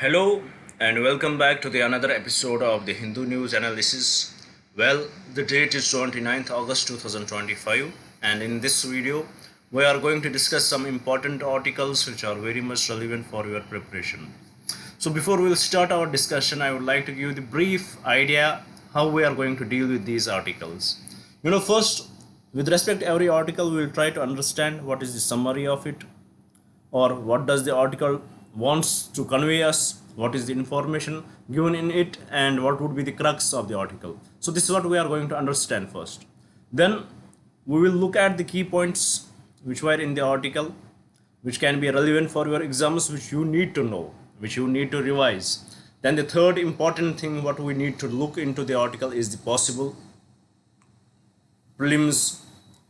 Hello and welcome back to the another episode of the Hindu News Analysis. Well, the date is 29th August 2025 and in this video we are going to discuss some important articles which are very much relevant for your preparation. So before we'll start our discussion, I would like to give the brief idea how we are going to deal with these articles. First, with respect to every article, we will try to understand what is the summary of it, or what does the article wants to convey us, what is the information given in it, and what would be the crux of the article. So this is what we are going to understand first. Then we will look at the key points which were in the article, which can be relevant for your exams, which you need to know, which you need to revise. Then the third important thing what we need to look into the article is the possible prelims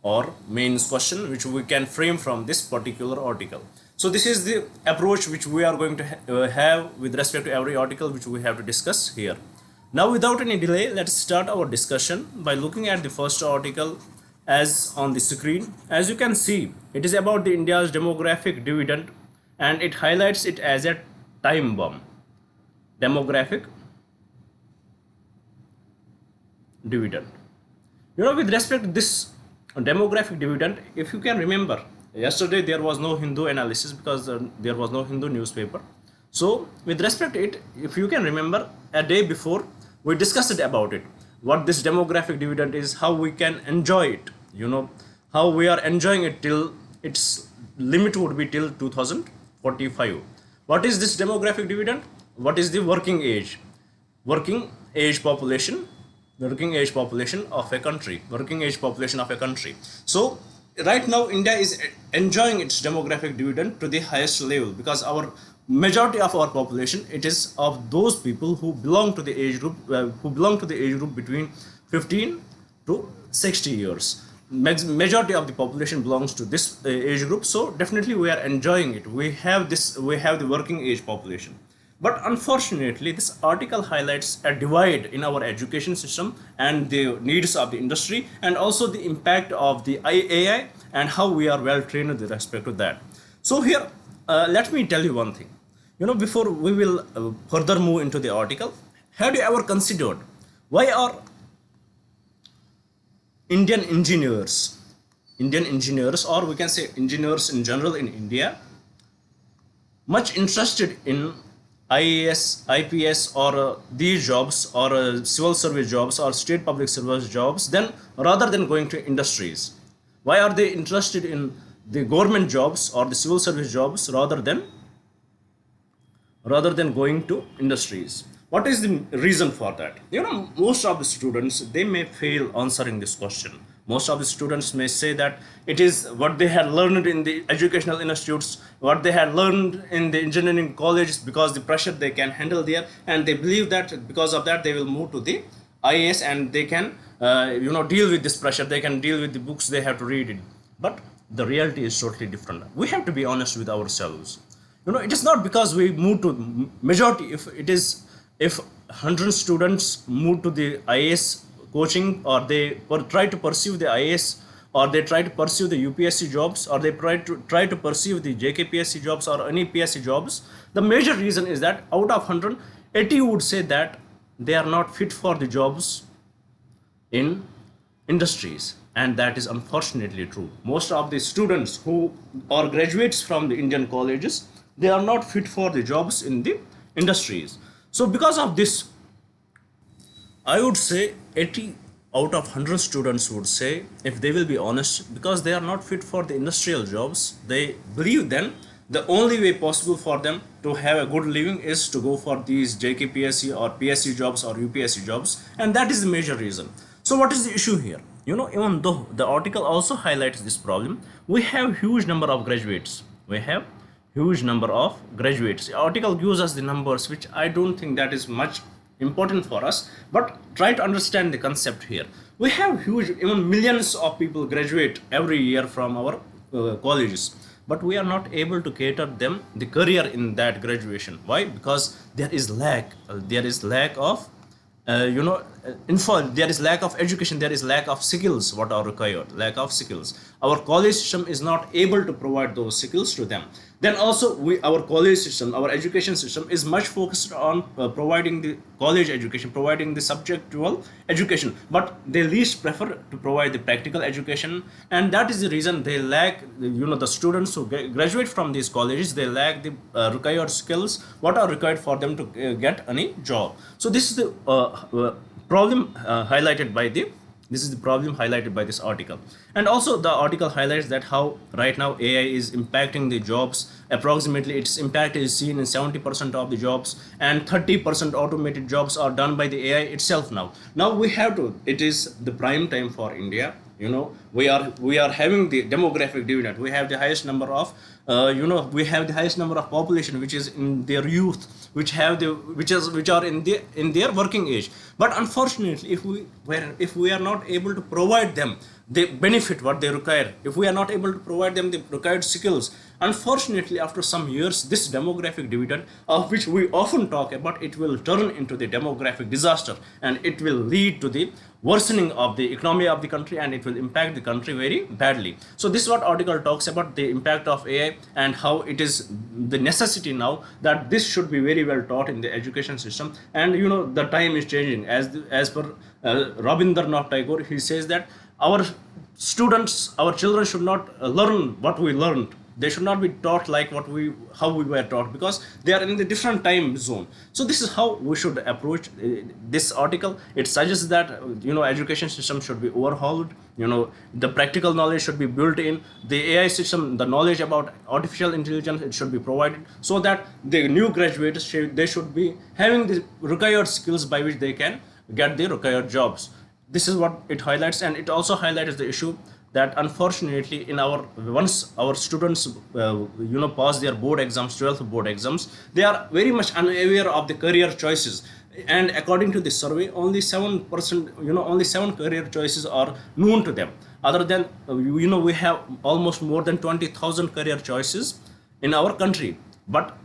or mains question which we can frame from this particular article. So this is the approach which we are going to have with respect to every article which we have to discuss here. Now without any delay, let's start our discussion by looking at the first article as on the screen. As you can see, it is about the India's demographic dividend and it highlights it as a time bomb. Demographic dividend. With respect to this demographic dividend, if you can remember, yesterday there was no Hindu analysis because there was no Hindu newspaper. So with respect to it, if you can remember, a day before we discussed about it, what this demographic dividend is, how we can enjoy it, how we are enjoying it till its limit would be till 2045. What is this demographic dividend? What is the working age population of a country. So right now India is enjoying its demographic dividend to the highest level because our majority of our population, it is of those people who belong to the age group between 15 to 60 years. Majority of the population belongs to this age group, so definitely we are enjoying it. We have the working age population. But unfortunately, this article highlights a divide in our education system and the needs of the industry, and also the impact of the AI and how we are well trained with respect to that. So here, let me tell you one thing. Before we will further move into the article, have you ever considered why are Indian engineers, or we can say engineers in general in India, much interested in IAS, IPS, or these jobs, or civil service jobs, or state public service jobs, then rather than going to industries? Why are they interested in the government jobs or the civil service jobs rather than going to industries? What is the reason for that? Most of the students, they may fail answering this question. Most of the students may say that it is what they had learned in the educational institutes, what they had learned in the engineering colleges, because the pressure they can handle there, and they believe that because of that they will move to the IAS and they can deal with this pressure, they can deal with the books they have to read it. But the reality is totally different. We have to be honest with ourselves. It is not because we move to majority. If 100 students move to the IAS coaching, or they try to pursue the IAS, or they try to pursue the UPSC jobs, or they try to pursue the JKPSC jobs or any PSC jobs, the major reason is that out of 100, 80 would say that they are not fit for the jobs in industries, and that is unfortunately true. Most of the students who are graduates from the Indian colleges, they are not fit for the jobs in the industries. So because of this, I would say 80 out of 100 students would say, if they will be honest, because they are not fit for the industrial jobs, they believe then the only way possible for them to have a good living is to go for these JKPSC or PSC jobs or UPSC jobs, and that is the major reason. So what is the issue here? Even though the article also highlights this problem, we have huge number of graduates. The article gives us the numbers, which I don't think that is much important for us, but try to understand the concept here. We have huge, even millions of people graduate every year from our colleges, but we are not able to cater them the career in that graduation. Why? Because there is lack of there is lack of education, there is lack of skills what are required, lack of skills. Our college system is not able to provide those skills to them. Then also our college system, our education system is much focused on providing the college education, providing the subjectual education, but they least prefer to provide the practical education, and that is the reason they lack, the students who graduate from these colleges, they lack the required skills what are required for them to get any job. So this is the problem highlighted by the this is the problem highlighted by this article. And also the article highlights that how right now AI is impacting the jobs. Approximately its impact is seen in 70% of the jobs, and 30% automated jobs are done by the AI itself now. Now we have to, it is the prime time for India. We are having the demographic dividend. We have the highest number of we have the highest number of population which is in their youth, which are in their working age. But unfortunately, if we are not able to provide them the benefit what they require, if we are not able to provide them the required skills, unfortunately after some years this demographic dividend, of which we often talk about, it will turn into the demographic disaster, and it will lead to the worsening of the economy of the country, and it will impact the country very badly. So this is what article talks about, the impact of AI, and how it is the necessity now that this should be very well taught in the education system. And the time is changing, as per Rabindranath Tagore. He says that our children should not learn what we learned. They should not be taught like how we were taught, because they are in the different time zone. So this is how we should approach this article. It suggests that education system should be overhauled. The practical knowledge should be built in the AI system. The knowledge about artificial intelligence, it should be provided, so that the new graduates, they should be having the required skills by which they can get the required jobs. This is what it highlights. And it also highlights the issue that unfortunately once our students pass their board exams, 12th board exams, they are very much unaware of the career choices. And according to this survey, only 7%, only 7 career choices are known to them. Other than we have almost more than 20,000 career choices in our country. But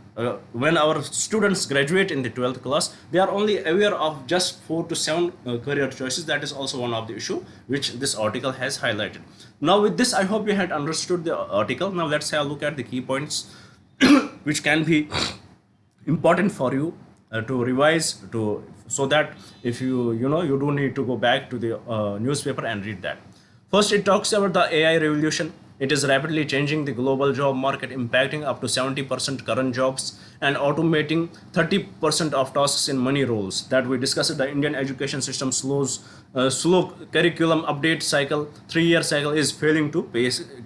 when our students graduate in the 12th class, they are only aware of just 4 to 7 career choices. That is also one of the issue which this article has highlighted. Now with this, I hope you had understood the article. Now let's have a look at the key points which can be important for you to revise, so that if you don't need to go back to the newspaper and read that. First, it talks about the AI revolution. It is rapidly changing the global job market, impacting up to 70% current jobs and automating 30% of tasks in many roles. That we discussed. The Indian education system slow curriculum update cycle, 3-year cycle, is failing to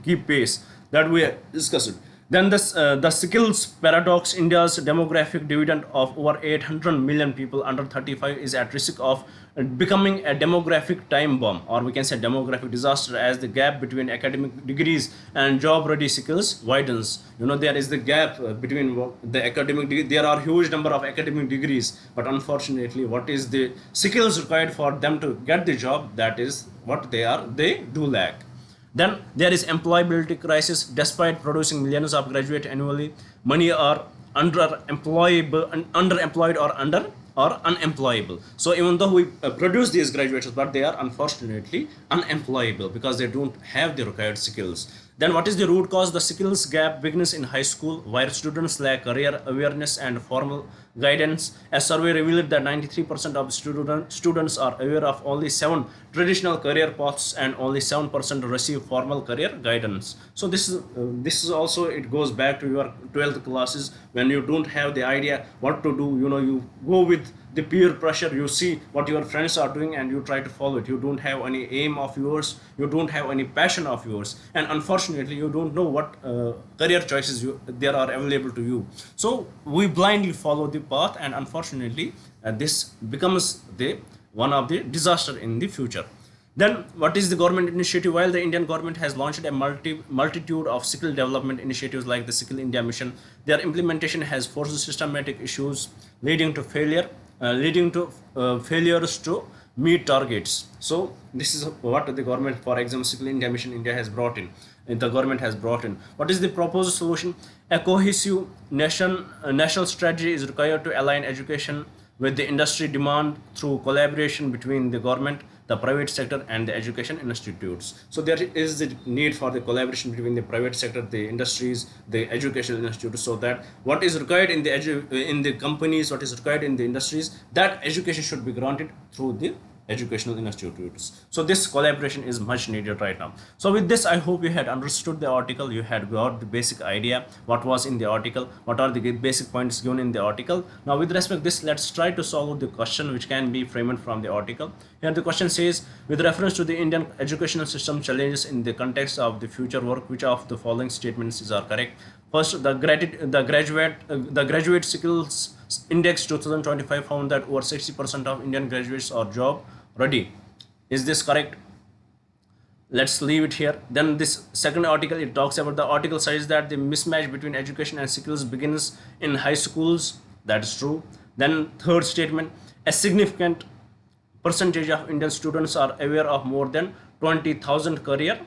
keep pace. That we discussed. Then the skills paradox. India's demographic dividend of over 800 million people under 35 is at risk of becoming a demographic time bomb, or we can say demographic disaster, as the gap between academic degrees and job ready skills widens. There is the gap between the academic degree. There are huge number of academic degrees, but unfortunately what is the skills required for them to get the job, that is what they do lack. Then there is employability crisis. Despite producing millions of graduates annually, many are underemployed or unemployable. So even though we produce these graduates, but they are unfortunately unemployable because they don't have the required skills. Then what is the root cause? The skills gap begins in high school, where students lack career awareness and formal guidance. A survey revealed that 93% of students are aware of only 7 traditional career paths, and only 7% receive formal career guidance. So this is also, it goes back to your 12th classes, when you don't have the idea what to do. You go with the peer pressure. You see what your friends are doing and you try to follow it. You don't have any aim of yours, you don't have any passion of yours, and unfortunately you don't know what career choices there are available to you. So we blindly follow the path, and unfortunately this becomes one of the disaster in the future. Then what is the government initiative? While the Indian government has launched a multitude of skill development initiatives like the Skill India Mission, their implementation has forced systematic issues, leading to failures to meet targets. So this is what the government, for example, Skill India Mission India has brought in. The government has brought in. What is the proposed solution? A cohesive national strategy is required to align education with the industry demand through collaboration between the government, the private sector and the education institutes. So there is the need for the collaboration between the private sector, the industries, the educational institutes, so that what is required in the companies, what is required in the industries, that education should be granted through the educational institutes. So this collaboration is much needed right now. So with this, I hope you had understood the article, you had got the basic idea what was in the article, what are the basic points given in the article. Now with respect to this, let's try to solve the question which can be framed from the article. Here the question says, with reference to the Indian educational system challenges in the context of the future work, which of the following statements are correct? First, the graduate skills index 2025 found that over 60% of Indian graduates are job ready. Is this correct? Let's leave it here. Then this second article, it talks about, the article says that the mismatch between education and skills begins in high schools. That is true. Then third statement, a significant percentage of Indian students are aware of more than 20,000 career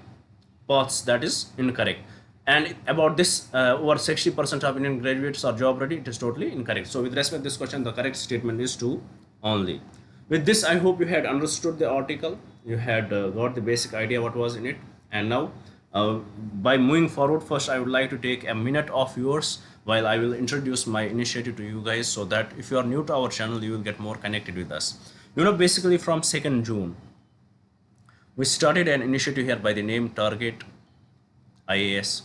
paths. That is incorrect. And about this, over 60% of Indian graduates are job ready. It is totally incorrect. So with respect to this question, the correct statement is 2 only. With this, I hope you had understood the article, you had got the basic idea what was in it. And now, by moving forward, first I would like to take a minute of yours while I will introduce my initiative to you guys, so that if you are new to our channel, you will get more connected with us. Basically from 2nd June, we started an initiative here by the name Target IAS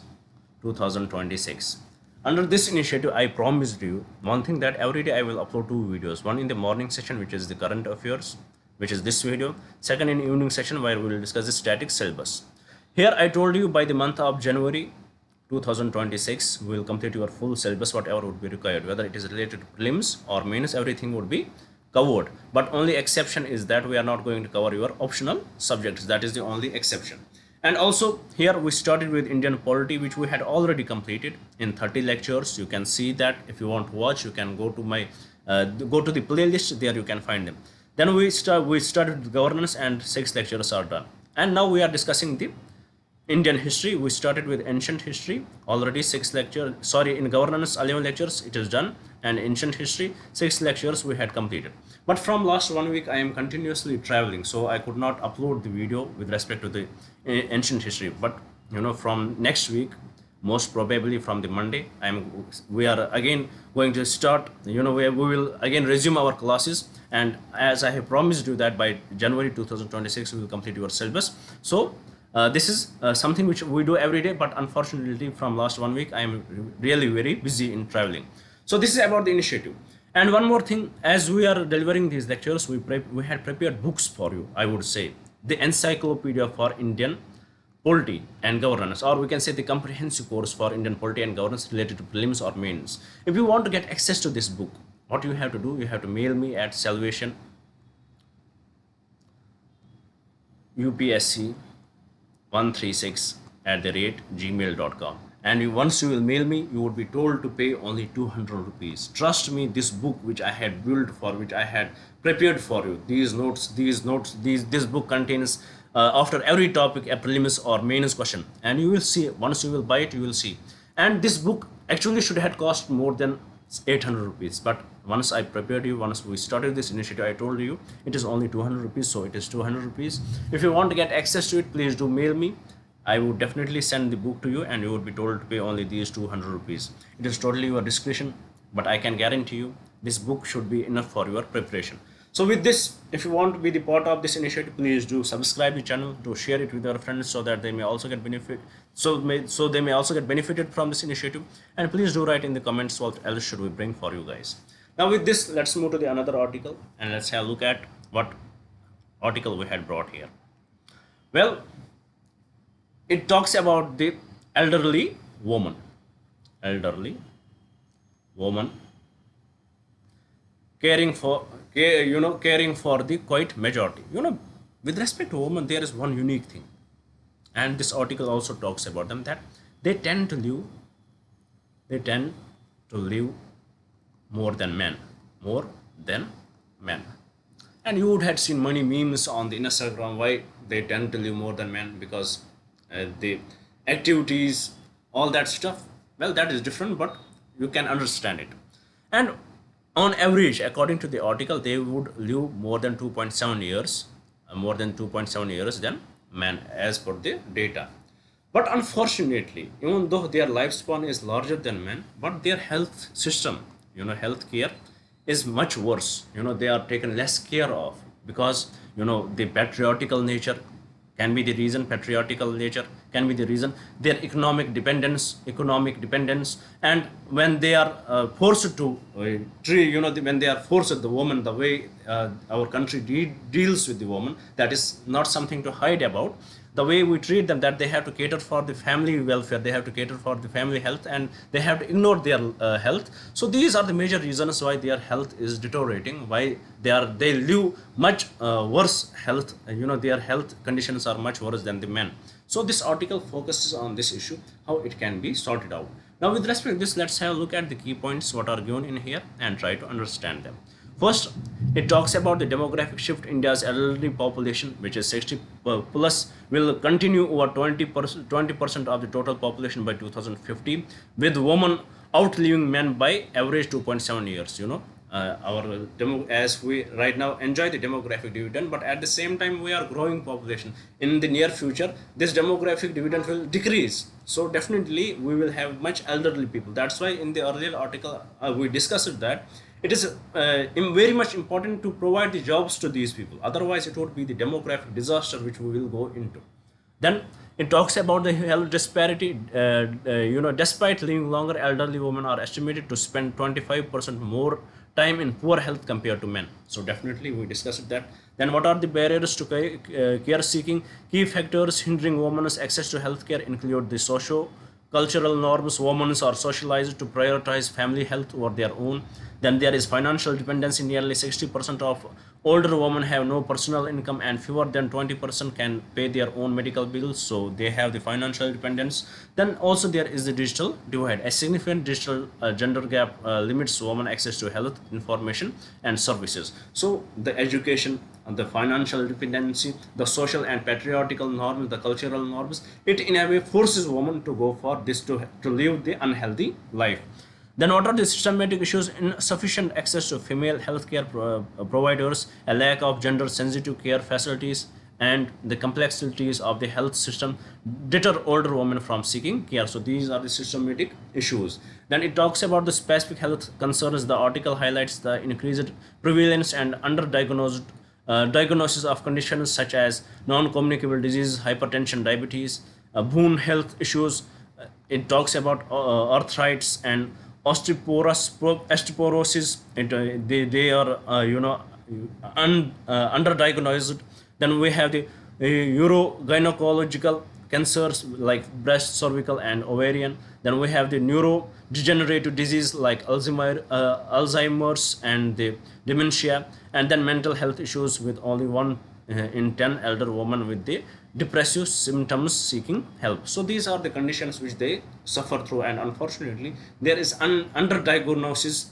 2026. Under this initiative, I promised you one thing, that every day I will upload 2 videos. One in the morning session, which is the current affairs, which is this video. Second in evening session, where we will discuss the static syllabus. Here I told you by the month of January 2026, we will complete your full syllabus, whatever would be required. Whether it is related to prelims or mains, everything would be covered. But only exception is that we are not going to cover your optional subjects. That is the only exception. And also here we started with Indian polity, which we had already completed in 30 lectures. You can see that. If you want to watch, you can go to my go to the playlist, there you can find them. Then we started with governance, and 6 lectures are done. And now we are discussing the Indian history. We started with ancient history, already 6 lectures. Sorry, in governance 11 lectures it is done, and ancient history 6 lectures we had completed. But from last 1 week I am continuously traveling, so I could not upload the video with respect to the ancient history. But from next week, most probably from the Monday, we are again going to start. We will again resume our classes, and as I have promised you that by January 2026 we will complete your syllabus. So this is something which we do every day, but unfortunately from last 1 week I am really very busy in traveling. So this is about the initiative. And one more thing, as we are delivering these lectures, we had prepared books for you. I would say the encyclopedia for Indian polity and governance, or we can say the comprehensive course for Indian polity and governance related to prelims or mains. If you want to get access to this book, what you have to do, you have to mail me at salvation UPSC 136@gmail.com. And once you will mail me, you would be told to pay only 200 rupees. Trust me, this book which I had built for, which I had prepared for you, this book contains after every topic a prelims or mains question, and you will see, once you will buy it, you will see. And this book actually should have cost more than 800 rupees, but once I prepared you, once we started this initiative, I told you it is only 200 rupees, so it is 200 rupees. If you want to get access to it, please do mail me. I would definitely send the book to you, and you would be told to pay only these 200 rupees. It is totally your discretion, but I can guarantee you this book should be enough for your preparation. So with this, if you want to be the part of this initiative, please do subscribe the channel, do share it with your friends, so that they may also get benefit. So they may also get benefited from this initiative. And please do write in the comments what else should we bring for you guys. Now with this, let's move to the another article, and let's have a look at what article we had brought here. Well, it talks about the elderly woman caring for the quiet majority. With respect to women, there is one unique thing, and this article also talks about them, that they tend to live more than men. And you would have seen many memes on the Instagram why they tend to live more than men, because the activities, all that stuff, well, that is different, but you can understand it. And on average, according to the article, they would live more than 2.7 years more than 2.7 years than men as per the data. But unfortunately, even though their lifespan is larger than men, but their health system, health care is much worse. They are taken less care of because, the patriotical nature can be the reason. Patriotical nature can be the reason. Their economic dependence, and when they are forced to treat, when they are forced the woman, the way our country deals with the woman, that is not something to hide about. The way we treat them, that they have to cater for the family welfare, they have to cater for the family health, and they have to ignore their health. So these are the major reasons why their health is deteriorating, why they live much worse health. Their health conditions are much worse than the men. So this article focuses on this issue, how it can be sorted out. Now with respect to this, let's have a look at the key points what are given in here and try to understand them. First, it talks about the demographic shift. India's elderly population, which is 60 plus, will continue over 20% of the total population by 2050, with women outliving men by average 2.7 years. As we right now enjoy the demographic dividend, but at the same time we are growing population. In the near future, this demographic dividend will decrease. So definitely we will have much elderly people. That's why in the earlier article we discussed that it is very much important to provide the jobs to these people. Otherwise, it would be the demographic disaster which we will go into. Then it talks about the health disparity. Despite living longer, elderly women are estimated to spend 25% more time in poor health compared to men. So definitely we discussed that. Then what are the barriers to care seeking? Key factors hindering women's access to healthcare include the socio-cultural norms. Women are socialized to prioritize family health over their own. Then there is financial dependency. Nearly 60% of older women have no personal income, and fewer than 20% can pay their own medical bills. So they have the financial dependence. Then also there is the digital divide. A significant digital gender gap limits women access to health information and services. So the education and the financial dependency, the social and patriotical norms, the cultural norms, it in a way forces women to go for this, to live the unhealthy life. Then what are the systematic issues? Insufficient access to female healthcare providers, a lack of gender-sensitive care facilities, and the complexities of the health system deter older women from seeking care. So these are the systematic issues. Then it talks about the specific health concerns. The article highlights the increased prevalence and underdiagnosed diagnosis of conditions such as non-communicable disease, hypertension, diabetes, bone health issues. It talks about arthritis and osteoporosis. They are underdiagnosed. Then we have the urogynecological cancers like breast, cervical, and ovarian. Then we have the neurodegenerative disease like Alzheimer's and the dementia. And then mental health issues, with only 1 in 10 elder women with the depressive symptoms seeking help. So these are the conditions which they suffer through, and unfortunately there is underdiagnosis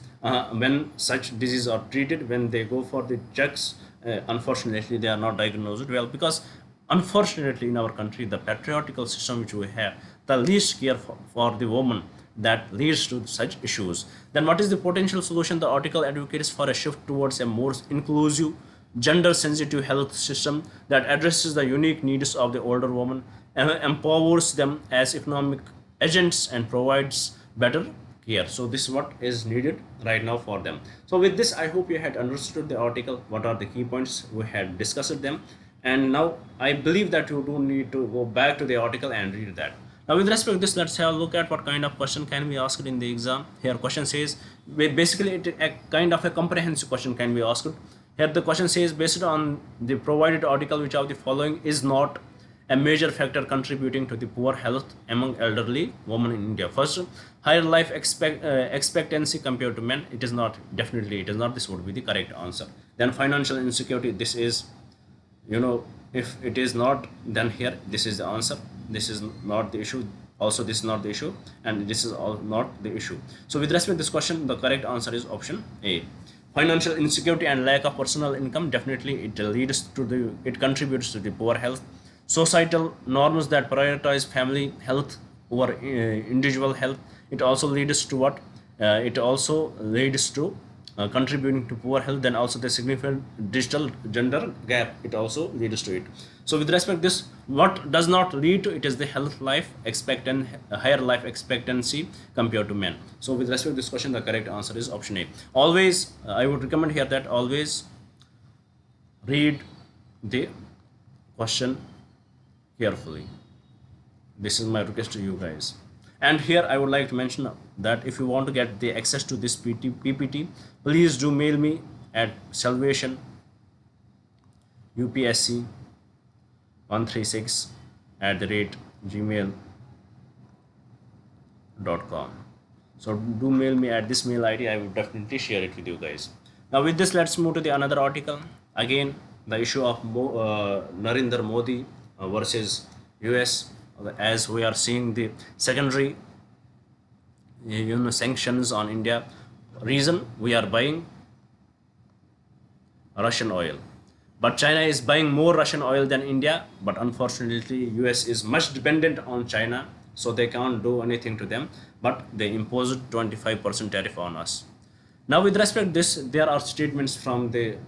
when such diseases are treated. When they go for the checks, unfortunately they are not diagnosed well, because unfortunately in our country the patriarchal system which we have, the least care for the woman, that leads to such issues. Then what is the potential solution? The article advocates for a shift towards a more inclusive, gender sensitive health system that addresses the unique needs of the older woman, empowers them as economic agents, and provides better care. So this is what is needed right now for them. So with this, I hope you had understood the article, what are the key points, we had discussed them, and now I believe that you don't need to go back to the article and read that. Now with respect to this, let's have a look at what kind of question can be asked in the exam. Here question says, basically a kind of a comprehensive question can be asked. Here the question says, based on the provided article, which of the following is not a major factor contributing to the poor health among elderly women in India? First, higher life expectancy compared to men. It is not, definitely it is not. This would be the correct answer. Then financial insecurity. This is, if it is not, then here this is the answer. This is not the issue. Also this is not the issue, and this is all not the issue. So with respect to this question, the correct answer is option A. Financial insecurity and lack of personal income, definitely it contributes to the poor health. Societal norms that prioritize family health over individual health. It also leads to what? It also leads to contributing to poor health, then also the significant digital gender gap, it also leads to it. So with respect to this, what does not lead to it is the health life expectancy, higher life expectancy compared to men. So with respect to this question, the correct answer is option A. Always I would recommend here that always read the question carefully. This is my request to you guys. And here I would like to mention that if you want to get the access to this PPT, please do mail me at salvation UPSC 136 @gmail.com. So do mail me at this mail ID. I will definitely share it with you guys. Now with this, let's move to the another article. Again, the issue of Narendra Modi versus US, as we are seeing the secondary sanctions on India. Reason, we are buying Russian oil, but China is buying more Russian oil than India, but unfortunately US is much dependent on China, so they can't do anything to them, but they imposed 25% tariff on us. Now with respect to this, there are statements from the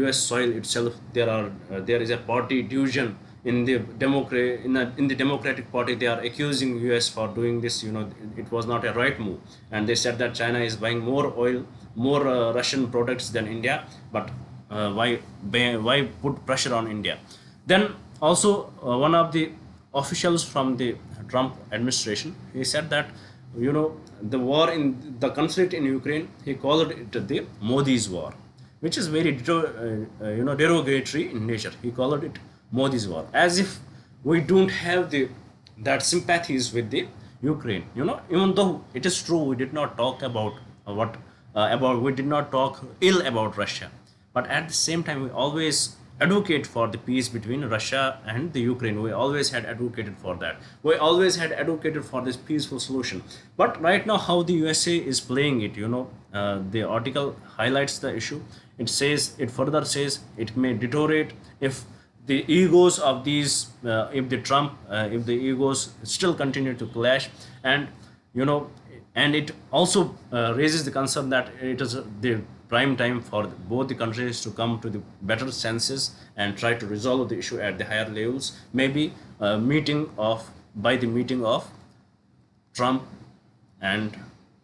US soil itself. There is a party division in the Democratic Party. They are accusing US for doing this. It was not a right move, and they said that China is buying more oil, more Russian products than India, but why put pressure on India? Then also one of the officials from the Trump administration, he said that the conflict in Ukraine, he called it the Modi's war, which is very derogatory in nature. He called it Modi's war, as if we don't have that sympathies with the Ukraine. Even though it is true, we did not talk about we did not talk ill about Russia, but at the same time we always advocate for the peace between Russia and the Ukraine. We always had advocated for that. We always had advocated for this peaceful solution. But right now, how the USA is playing it, the article highlights the issue. It further says it may deteriorate if the egos of these, if the egos still continue to clash, and it also raises the concern that it is the prime time for both the countries to come to the better senses and try to resolve the issue at the higher levels. Maybe by the meeting of Trump and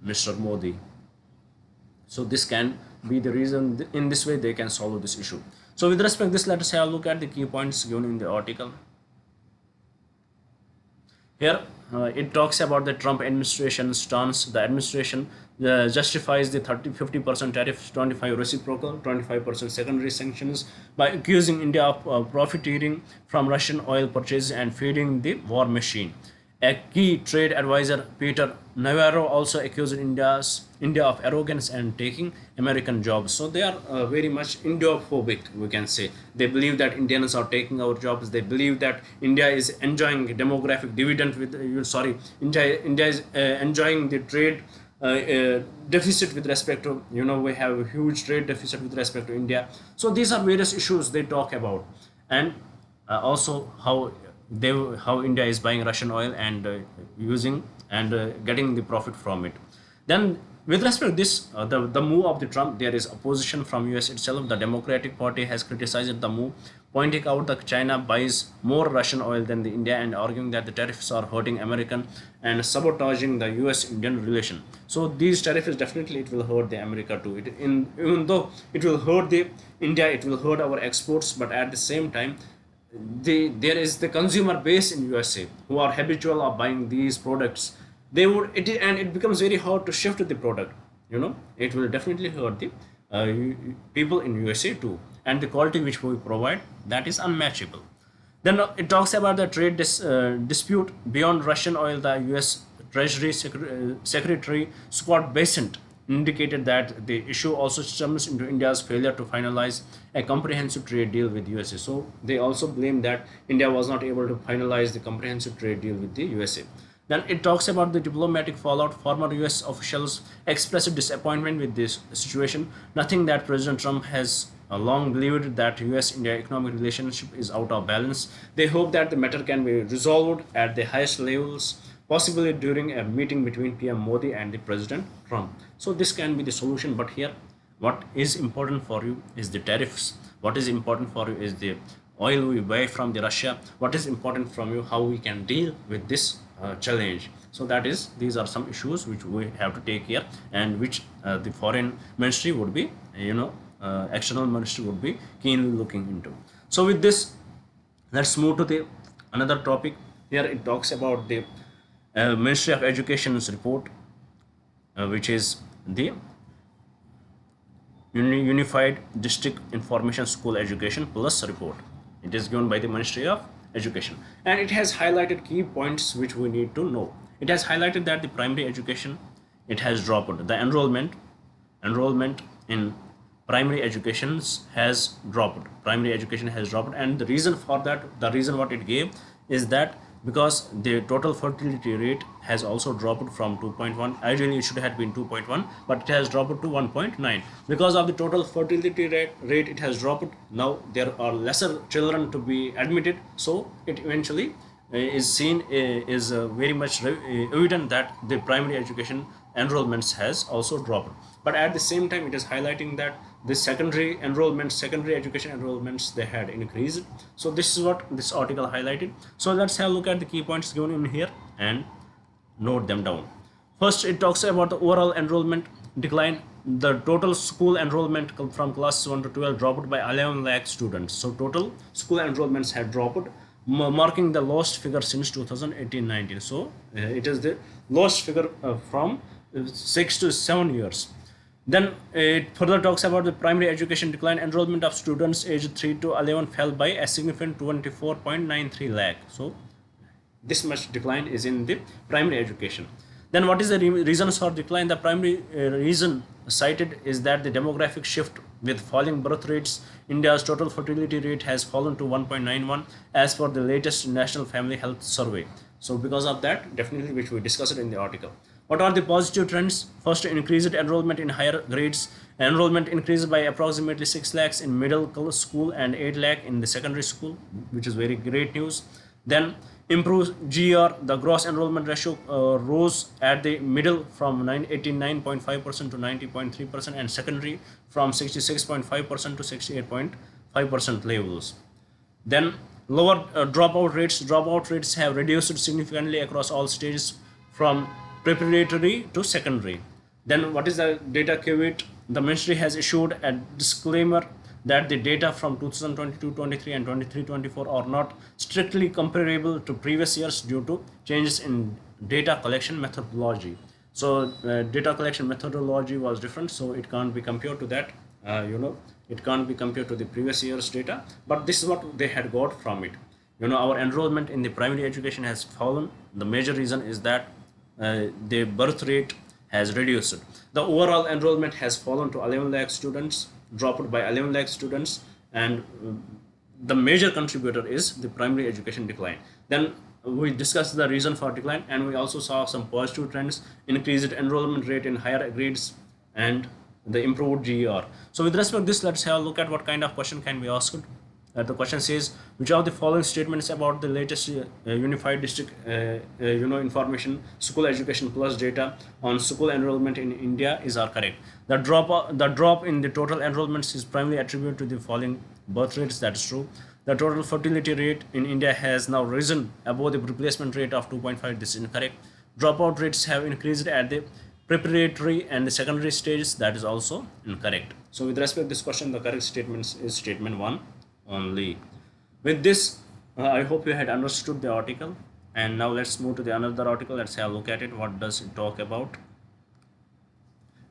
Mr. Modi. So this can be the reason. In this way they can solve this issue. So with respect to this, let us have a look at the key points given in the article. Here it talks about the Trump administration stance. The administration justifies the 50% tariff, 25% reciprocal, 25% secondary sanctions by accusing India of profiteering from Russian oil purchases and feeding the war machine. A key trade advisor, Peter Navarro, also accused India of arrogance and taking American jobs. So they are very much Indo-phobic, we can say. They believe that Indians are taking our jobs. They believe that India is enjoying demographic dividend India is enjoying the trade deficit with respect to, we have a huge trade deficit with respect to India. So these are various issues they talk about, and also how India is buying Russian oil and using and getting the profit from it. Then with respect to this, the move of the Trump, there is opposition from US itself. The Democratic Party has criticized the move, pointing out that China buys more Russian oil than the India and arguing that the tariffs are hurting American and sabotaging the US-Indian relation. So these tariffs definitely it will hurt the America too. Even though it will hurt the India, it will hurt our exports, but at the same time, there is the consumer base in USA who are habitual of buying these products. And it becomes very hard to shift the product. It will definitely hurt the people in USA too, and the quality which we provide, that is unmatchable. Then it talks about the trade dispute beyond Russian oil. The US Treasury Secretary Scott Bessent indicated that the issue also stems into India's failure to finalize a comprehensive trade deal with USA. So they also blame that India was not able to finalize the comprehensive trade deal with the USA. Then it talks about the diplomatic fallout. Former US officials expressed disappointment with this situation, nothing that President Trump has long believed that US-India economic relationship is out of balance. They hope that the matter can be resolved at the highest levels, possibly during a meeting between PM Modi and the President Trump. So this can be the solution, but here What is important for you is the tariffs. What is important for you is the oil we buy from the Russia. What is important from you, how we can deal with this challenge. So that is, these are some issues which we have to take care, and which the foreign ministry would be, external ministry would be keenly looking into. So with this, let's move to the another topic. Here it talks about the Ministry of Education's report, which is the Unified District Information School Education Plus report. It is given by the Ministry of Education, and it has highlighted key points which we need to know. It has highlighted that the primary education, it has dropped. The enrollment in primary educations has dropped. Primary education has dropped, and the reason for that, the reason what it gave is that because the total fertility rate has also dropped from 2.1. Ideally it should have been 2.1, but it has dropped to 1.9. Because of the total fertility rate it has dropped, now there are lesser children to be admitted, so it eventually is seen, is very much evident that the primary education enrollments has also dropped. But at the same time, it is highlighting that the secondary education enrollments, they had increased. So this is what this article highlighted. So let's have a look at the key points given in here and note them down. First, it talks about the overall enrollment decline. The total school enrollment from classes 1 to 12 dropped by 11 lakh students. So total school enrollments had dropped, marking the lowest figure since 2018-19. So it is the lowest figure from 6 to 7 years. Then it further talks about the primary education decline. Enrollment of students aged 3 to 11 fell by a significant 24.93 lakh. So this much decline is in the primary education. Then what is the reasons for decline? The primary reason cited is that the demographic shift with falling birth rates. India's total fertility rate has fallen to 1.91 as per the latest National Family Health Survey. So because of that, definitely, which we discussed in the article. What are the positive trends? First, increased enrollment in higher grades. Enrollment increased by approximately 6 lakhs in middle school and 8 lakh in the secondary school, which is very great news. Then improved GR, the gross enrollment ratio rose at the middle from 89.5% to 90.3%, and secondary from 66.5% to 68.5% levels. Then lower dropout rates have reduced significantly across all stages from preparatory to secondary. Then what is the data caveat? The ministry has issued a disclaimer that the data from 2022-23 and 23-24 are not strictly comparable to previous years due to changes in data collection methodology. So data collection methodology was different, so it can't be compared to that. It can't be compared to the previous year's data, but this is what they had got from it. Our enrollment in the primary education has fallen. The major reason is that the birth rate has reduced. The overall enrollment has fallen to 11 lakh students, dropped by 11 lakh students, and the major contributor is the primary education decline. Then we discussed the reason for decline, and we also saw some positive trends: increased enrollment rate in higher grades and the improved GER. So with respect to this, let's have a look at what kind of question can be asked. The question says, which of the following statements about the latest unified district information school education plus data on school enrollment in India are correct? The drop in the total enrollments is primarily attributed to the falling birth rates. That is true. The total fertility rate in India has now risen above the replacement rate of 2.5. This is incorrect. Dropout rates have increased at the preparatory and the secondary stages. That is also incorrect. So with respect to this question, the correct statement is statement 1 only. With this, I hope you had understood the article, and now let's move to the another article. Let's have a look at it. What does it talk about?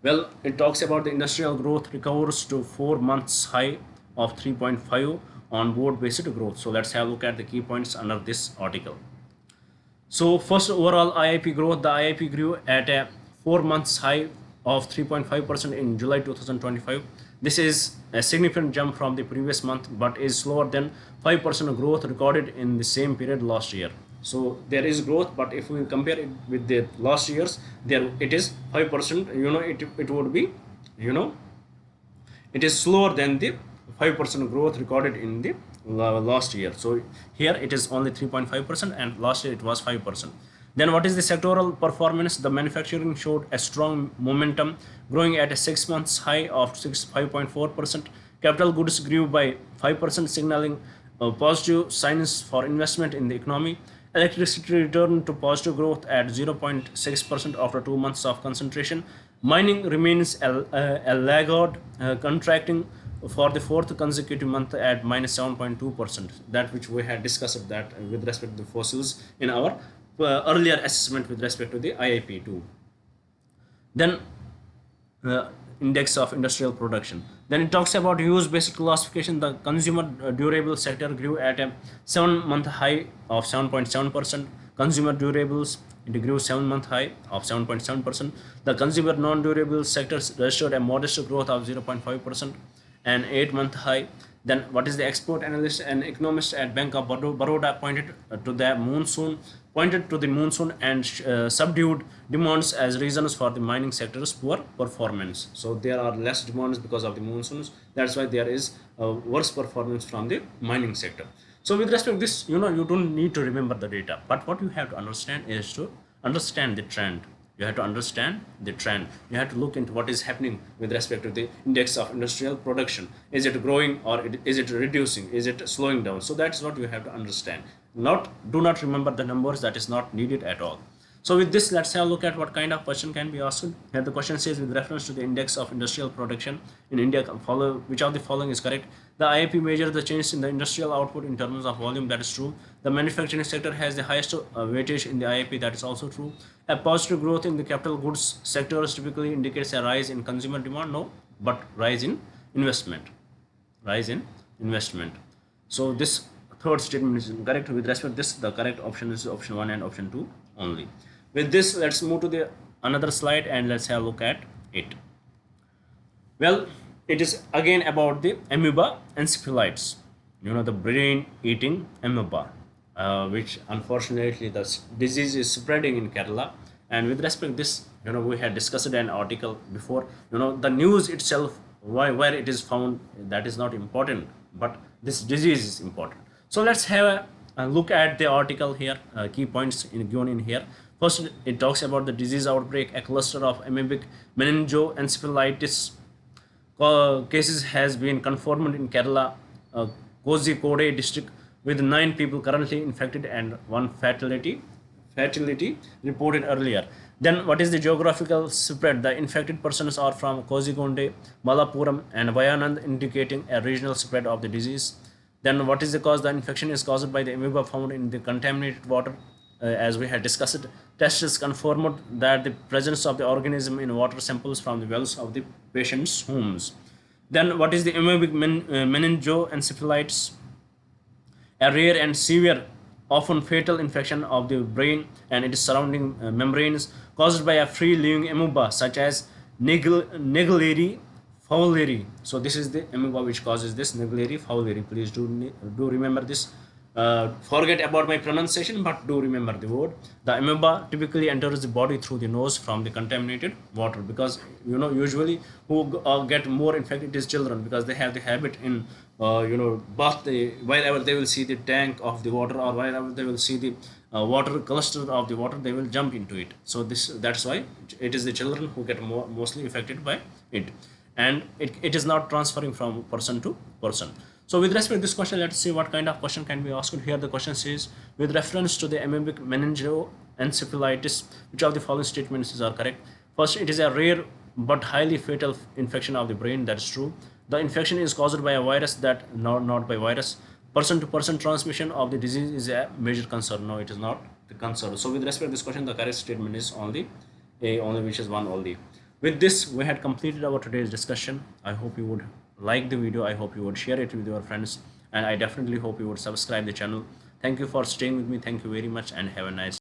Well, it talks about the industrial growth recovers to 4 months high of 3.5 on board based growth. So let's have a look at the key points under this article. So first, overall IIP growth. The IIP grew at a 4 months high of 3.5% in July 2025. This is a significant jump from the previous month, but is slower than 5% growth recorded in the same period last year. So there is growth, but if we compare it with the last years, there it is 5%. It would be, it is slower than the 5% growth recorded in the last year. So here it is only 3.5%, and last year it was 5%. Then what is the sectoral performance? The manufacturing showed a strong momentum, growing at a 6 months high of 5.4%. Capital goods grew by 5%, signaling positive signs for investment in the economy. Electricity returned to positive growth at 0.6% after 2 months of concentration. Mining remains a laggard, contracting for the fourth consecutive month at minus 7.2%. That which we had discussed that with respect to the fossils in our earlier assessment with respect to the IIP 2. Then index of industrial production. Then it talks about use based classification. The consumer durable sector grew at a 7 month high of 7.7%. Consumer durables, it grew 7 month high of 7.7%. The consumer non durable sectors registered a modest growth of 0.5% and 8 month high. Then what is the export analyst and economist at Bank of Baroda pointed to the monsoon and subdued demands as reasons for the mining sector's poor performance. So there are less demands because of the monsoons. That's why there is worse performance from the mining sector. So with respect to this, you don't need to remember the data, but what you have to understand is to understand the trend. You have to understand the trend. You have to look into what is happening with respect to the index of industrial production. Is it growing or is it reducing? Is it slowing down? So that's what you have to understand. Do not remember the numbers. That is not needed at all. So with this, let's have a look at what kind of question can be asked. Here the question says, with reference to the index of industrial production in India, which of the following is correct? The IIP measures the change in the industrial output in terms of volume. That is true. The manufacturing sector has the highest weightage in the IIP. That is also true. A positive growth in the capital goods sectors typically indicates a rise in consumer demand. No, but rise in investment. Rise in investment. So this third statement is incorrect. With respect to this, the correct option is option 1 and option 2 only. With this, let's move to the another slide and let's have a look at it. Well, it is again about the amoeba encephalitis. The brain eating amoeba, which unfortunately the disease is spreading in Kerala. And with respect to this, we had discussed an article before. The news itself, where it is found, that is not important, but this disease is important. So let's have a look at the article here. Key points given in here. First, it talks about the disease outbreak. A cluster of amoebic meningoencephalitis cases has been confirmed in Kerala, Kozhikode district, with 9 people currently infected and 1 fatality reported earlier. Then what is the geographical spread? The infected persons are from Kozhikode, Malappuram and Vayanand, indicating a regional spread of the disease. Then what is the cause? The infection is caused by the amoeba found in the contaminated water. As we had discussed, tests confirmed that the presence of the organism in water samples from the wells of the patient's homes. Then what is the amoebic meningoencephalitis? A rare and severe, often fatal infection of the brain and its surrounding membranes, caused by a free-living amoeba such as Naegleria fowleri. So this is the amoeba which causes this, Naegleria fowleri. Please do remember this. Forget about my pronunciation, but do remember the word. The amoeba typically enters the body through the nose from the contaminated water, because usually who get more infected is children, because they have the habit in bath. Wherever they will see the tank of the water, or wherever they will see the water cluster of the water, they will jump into it. So that's why it is the children who get mostly affected by it, and it is not transferring from person to person. So with respect to this question, let's see what kind of question can be asked. Here the question says, with reference to the amoebic meningoencephalitis, which of the following statements are correct? First, it is a rare but highly fatal infection of the brain. That is true. The infection is caused by a virus, that not by virus. Person to person transmission of the disease is a major concern. No, it is not the concern. So with respect to this question, the correct statement is only A, only, which is 1 only. With this, we had completed our today's discussion. I hope you would like the video. I hope you would share it with your friends, and I definitely hope you would subscribe the channel. Thank you for staying with me. Thank you very much, and have a nice